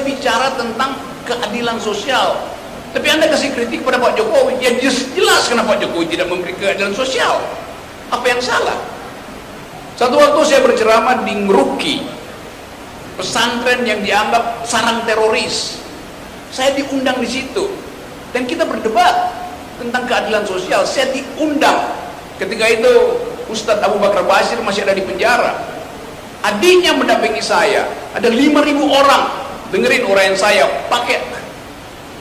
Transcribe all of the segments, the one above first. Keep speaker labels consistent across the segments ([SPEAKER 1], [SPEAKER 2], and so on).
[SPEAKER 1] bicara tentang keadilan sosial. Tapi Anda kasih kritik pada Pak Jokowi, ya jelas kenapa Pak Jokowi tidak memberi keadilan sosial. Apa yang salah? Satu waktu saya berceramah di Ngeruki, pesantren yang dianggap sarang teroris. Saya diundang di situ dan kita berdebat tentang keadilan sosial. Saya diundang. Ketika itu Ustadz Abu Bakar Basir masih ada di penjara. Adiknya mendampingi saya. Ada 5.000 orang dengerin uraian saya pakai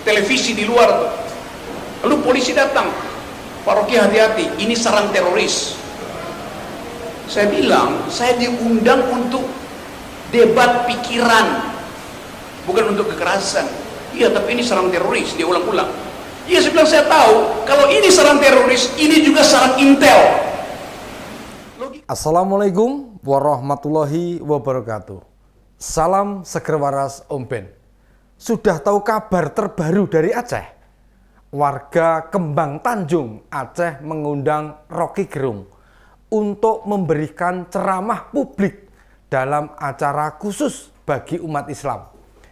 [SPEAKER 1] televisi di luar tuh. Lalu polisi datang, Pak Rocky hati-hati, ini sarang teroris. Saya bilang, saya diundang untuk debat pikiran, bukan untuk kekerasan. Iya, tapi ini sarang teroris, dia ulang-ulang. Iya, saya bilang saya tahu, kalau ini sarang teroris, ini juga sarang intel.
[SPEAKER 2] Assalamualaikum warahmatullahi wabarakatuh. Salam seger waras Om Ben. Sudah tahu kabar terbaru dari Aceh? Warga Kembang Tanjung, Aceh mengundang Rocky Gerung untuk memberikan ceramah publik dalam acara khusus bagi umat Islam,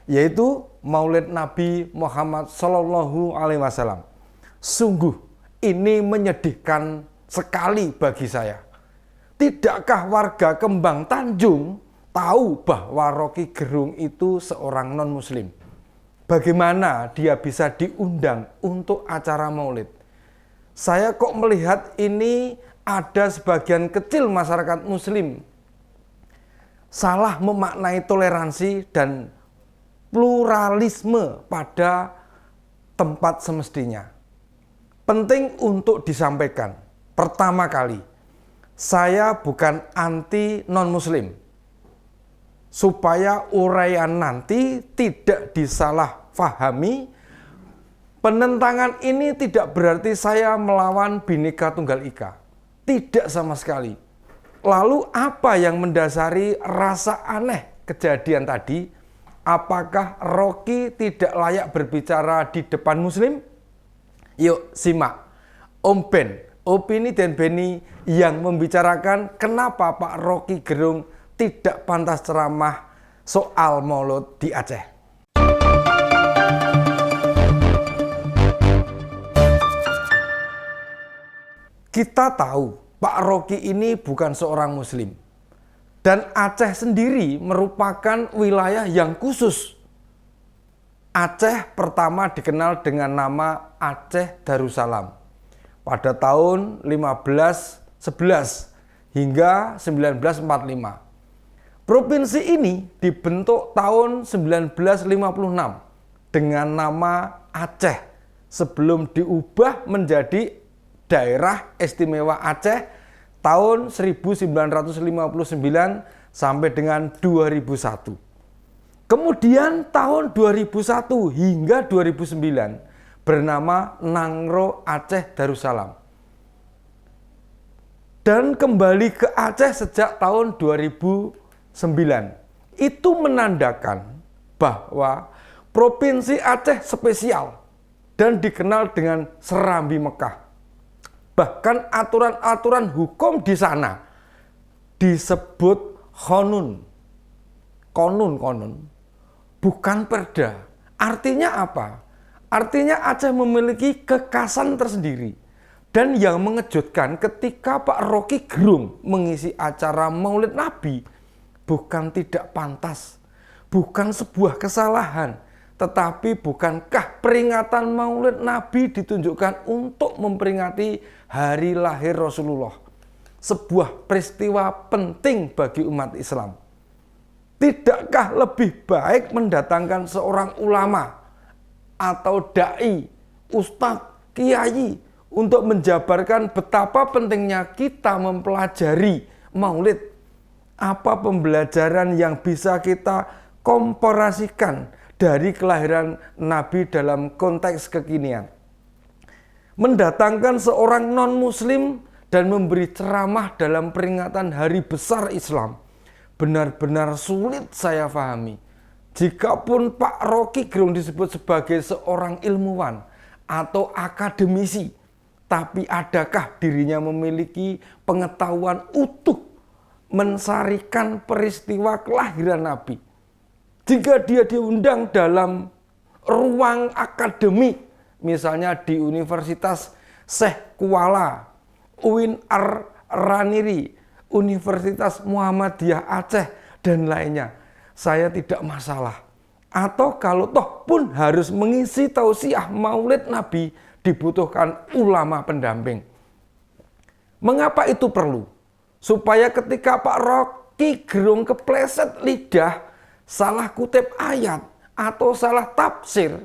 [SPEAKER 2] yaitu Maulid Nabi Muhammad SAW. Sungguh ini menyedihkan sekali bagi saya. Tidakkah warga Kembang Tanjung tahu bahwa Rocky Gerung itu seorang non-muslim? Bagaimana dia bisa diundang untuk acara maulid? Saya kok melihat ini ada sebagian kecil masyarakat muslim salah memaknai toleransi dan pluralisme pada tempat semestinya. Penting untuk disampaikan. Pertama kali, saya bukan anti non-muslim. Supaya uraian nanti tidak disalahfahami, penentangan ini tidak berarti saya melawan Bhinneka Tunggal Ika. Tidak sama sekali. Lalu apa yang mendasari rasa aneh kejadian tadi? Apakah Rocky tidak layak berbicara di depan muslim? Yuk simak Om Ben, Opini dan Beni yang membicarakan kenapa Pak Rocky Gerung tidak pantas ceramah soal maulud di Aceh. Kita tahu Pak Rocky ini bukan seorang muslim. Dan Aceh sendiri merupakan wilayah yang khusus. Aceh pertama dikenal dengan nama Aceh Darussalam pada tahun 1511 hingga 1945. Provinsi ini dibentuk tahun 1956 dengan nama Aceh sebelum diubah menjadi Daerah Istimewa Aceh tahun 1959 sampai dengan 2001. Kemudian tahun 2001 hingga 2009 bernama Nangro Aceh Darussalam. Dan kembali ke Aceh sejak tahun 2009. Itu menandakan bahwa Provinsi Aceh spesial dan dikenal dengan Serambi Mekah. Bahkan aturan-aturan hukum di sana disebut konun, bukan perda. Artinya apa? Artinya Aceh memiliki kekhasan tersendiri. Dan yang mengejutkan ketika Pak Rocky Gerung mengisi acara Maulid Nabi, bukan tidak pantas, bukan sebuah kesalahan, tetapi bukankah peringatan Maulid Nabi ditunjukkan untuk memperingati hari lahir Rasulullah? Sebuah peristiwa penting bagi umat Islam. Tidakkah lebih baik mendatangkan seorang ulama atau dai, ustadz, kiai untuk menjabarkan betapa pentingnya kita mempelajari maulid? Apa pembelajaran yang bisa kita komparasikan dari kelahiran Nabi dalam konteks kekinian? Mendatangkan seorang non-muslim dan memberi ceramah dalam peringatan hari besar Islam benar-benar sulit saya pahami. Jikapun Pak Rocky Gerung disebut sebagai seorang ilmuwan atau akademisi, tapi adakah dirinya memiliki pengetahuan utuh mensarikan peristiwa kelahiran Nabi? Jika dia diundang dalam ruang akademik, misalnya di Universitas Syekh Kuala, UIN Ar-Raniri, Universitas Muhammadiyah Aceh, dan lainnya, saya tidak masalah. Atau kalau toh pun harus mengisi tausiah Maulid Nabi, dibutuhkan ulama pendamping. Mengapa itu perlu? Supaya ketika Pak Rocky Gerung kepleset lidah, salah kutip ayat atau salah tafsir,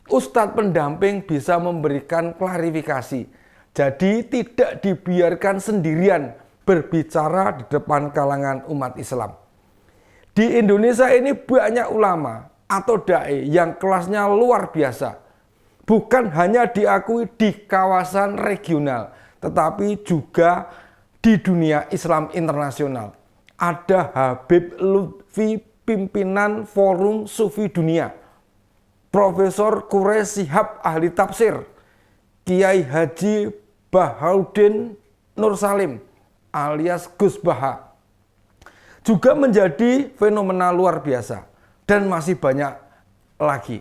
[SPEAKER 2] ustadz pendamping bisa memberikan klarifikasi. Jadi tidak dibiarkan sendirian berbicara di depan kalangan umat Islam. Di Indonesia ini banyak ulama atau dai yang kelasnya luar biasa. Bukan hanya diakui di kawasan regional, tetapi juga di dunia Islam internasional. Ada Habib Lutfi, pimpinan Forum Sufi Dunia. Profesor Quraish Shihab, ahli tafsir. Kiai Haji Bahaudin Nur Salim alias Gus Baha. Juga menjadi fenomena luar biasa. Dan masih banyak lagi.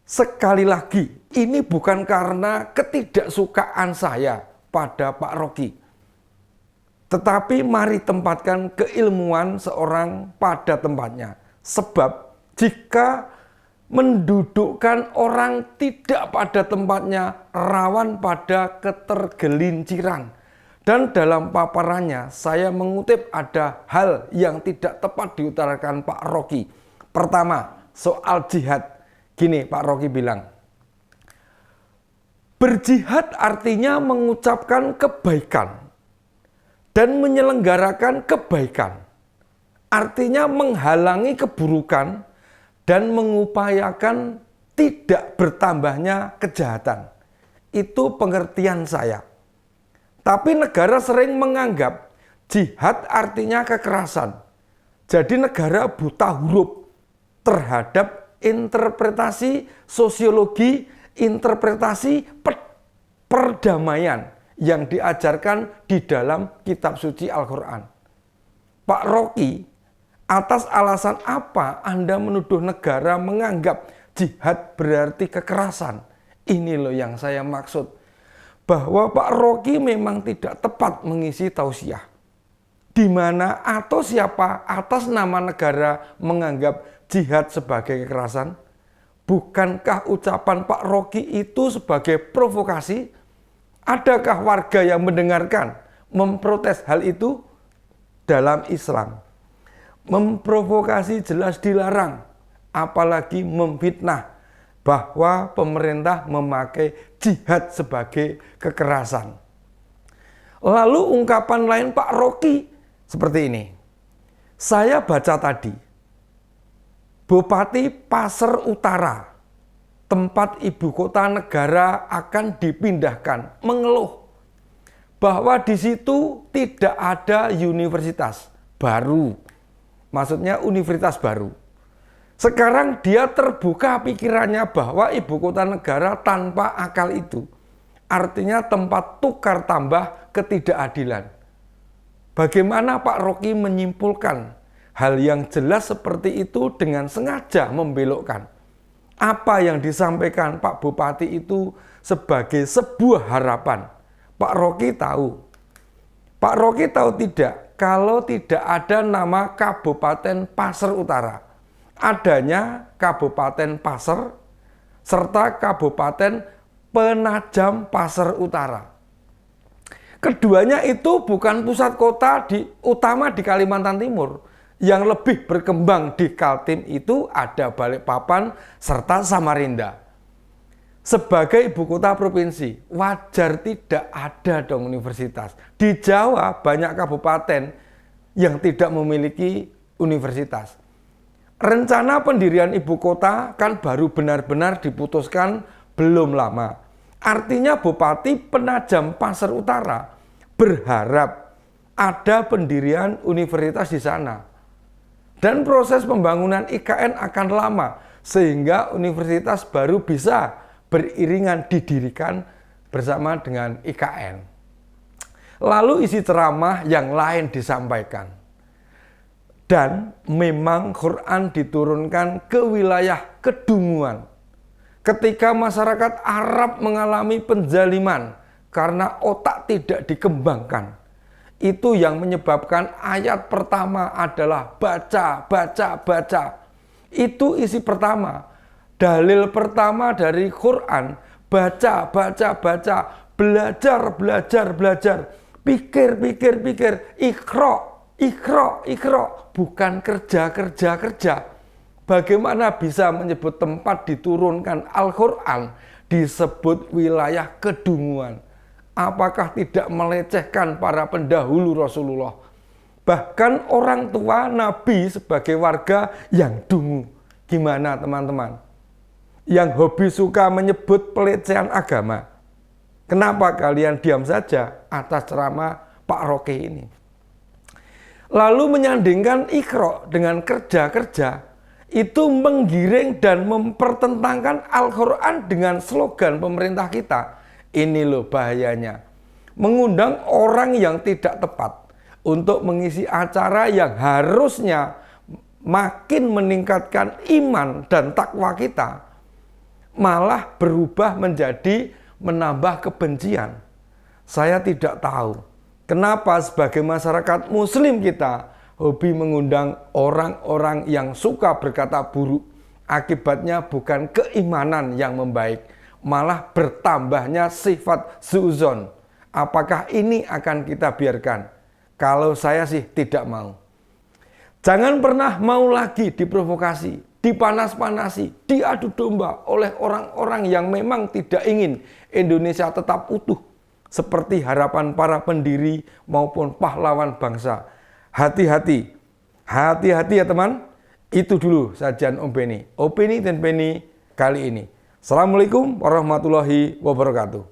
[SPEAKER 2] Sekali lagi, ini bukan karena ketidaksukaan saya pada Pak Rocky. Tetapi mari tempatkan keilmuan seorang pada tempatnya. Sebab jika mendudukkan orang tidak pada tempatnya, rawan pada ketergelinciran. Dan dalam paparannya saya mengutip ada hal yang tidak tepat diutarakan Pak Rocky. Pertama, soal jihad. Gini Pak Rocky bilang, berjihad artinya mengucapkan kebaikan dan menyelenggarakan kebaikan. Artinya menghalangi keburukan dan mengupayakan tidak bertambahnya kejahatan. Itu pengertian saya. Tapi negara sering menganggap jihad artinya kekerasan. Jadi negara buta huruf terhadap interpretasi sosiologi, interpretasi perdamaian yang diajarkan di dalam kitab suci Al-Quran. Pak Rocky, atas alasan apa Anda menuduh negara menganggap jihad berarti kekerasan? Ini loh yang saya maksud. Bahwa Pak Rocky memang tidak tepat mengisi tausiah. Di mana atau siapa atas nama negara menganggap jihad sebagai kekerasan? Bukankah ucapan Pak Rocky itu sebagai provokasi? Adakah warga yang mendengarkan memprotes hal itu? Dalam Islam, memprovokasi jelas dilarang, apalagi memfitnah bahwa pemerintah memakai jihad sebagai kekerasan. Lalu ungkapan lain Pak Rocky seperti ini. Saya baca tadi, Bupati Pasir Utara, tempat ibu kota negara akan dipindahkan, mengeluh bahwa di situ tidak ada universitas baru. Maksudnya universitas baru. Sekarang dia terbuka pikirannya bahwa ibu kota negara tanpa akal itu. Artinya tempat tukar tambah ketidakadilan. Bagaimana Pak Rocky menyimpulkan hal yang jelas seperti itu dengan sengaja membelokkan? Apa yang disampaikan Pak Bupati itu sebagai sebuah harapan. Pak Rocky tahu. Pak Rocky tahu tidak kalau tidak ada nama Kabupaten Pasir Utara. Adanya Kabupaten Pasir serta Kabupaten Penajam Pasir Utara. Keduanya itu bukan pusat kota utama di Kalimantan Timur. Yang lebih berkembang di Kaltim itu ada Balikpapan serta Samarinda. Sebagai ibu kota provinsi, wajar tidak ada dong universitas. Di Jawa banyak kabupaten yang tidak memiliki universitas. Rencana pendirian ibu kota kan baru benar-benar diputuskan belum lama. Artinya Bupati Penajam Pasir Utara berharap ada pendirian universitas di sana. Dan proses pembangunan IKN akan lama, sehingga universitas baru bisa beriringan didirikan bersama dengan IKN. Lalu isi ceramah yang lain disampaikan. Dan memang Quran diturunkan ke wilayah kedunguan. Ketika masyarakat Arab mengalami penzaliman karena otak tidak dikembangkan, itu yang menyebabkan ayat pertama adalah baca, baca, baca. Itu isi pertama. Dalil pertama dari Quran, baca, baca, baca, belajar, belajar, belajar, pikir, pikir, pikir, ikro, ikro, ikro, bukan kerja, kerja, kerja. Bagaimana bisa menyebut tempat diturunkan Al-Quran disebut wilayah kedunguan? Apakah tidak melecehkan para pendahulu Rasulullah? Bahkan orang tua Nabi sebagai warga yang dungu. Gimana teman-teman? Yang hobi suka menyebut pelecehan agama. Kenapa kalian diam saja atas ceramah Pak Roke ini? Lalu menyandingkan ikro dengan kerja-kerja, itu menggiring dan mempertentangkan Al-Quran dengan slogan pemerintah kita. Ini loh bahayanya. Mengundang orang yang tidak tepat untuk mengisi acara yang harusnya makin meningkatkan iman dan takwa kita, malah berubah menjadi menambah kebencian. Saya tidak tahu kenapa sebagai masyarakat muslim kita hobi mengundang orang-orang yang suka berkata buruk. Akibatnya bukan keimanan yang membaik, malah bertambahnya sifat suuzon. Apakah ini akan kita biarkan? Kalau saya sih tidak mau. Jangan pernah mau lagi diprovokasi, dipanas-panasi, diadu domba oleh orang-orang yang memang tidak ingin Indonesia tetap utuh seperti harapan para pendiri maupun pahlawan bangsa. Hati-hati, hati-hati ya teman. Itu dulu sajian Om Beni. Opini dan Beni kali ini. Assalamualaikum warahmatullahi wabarakatuh.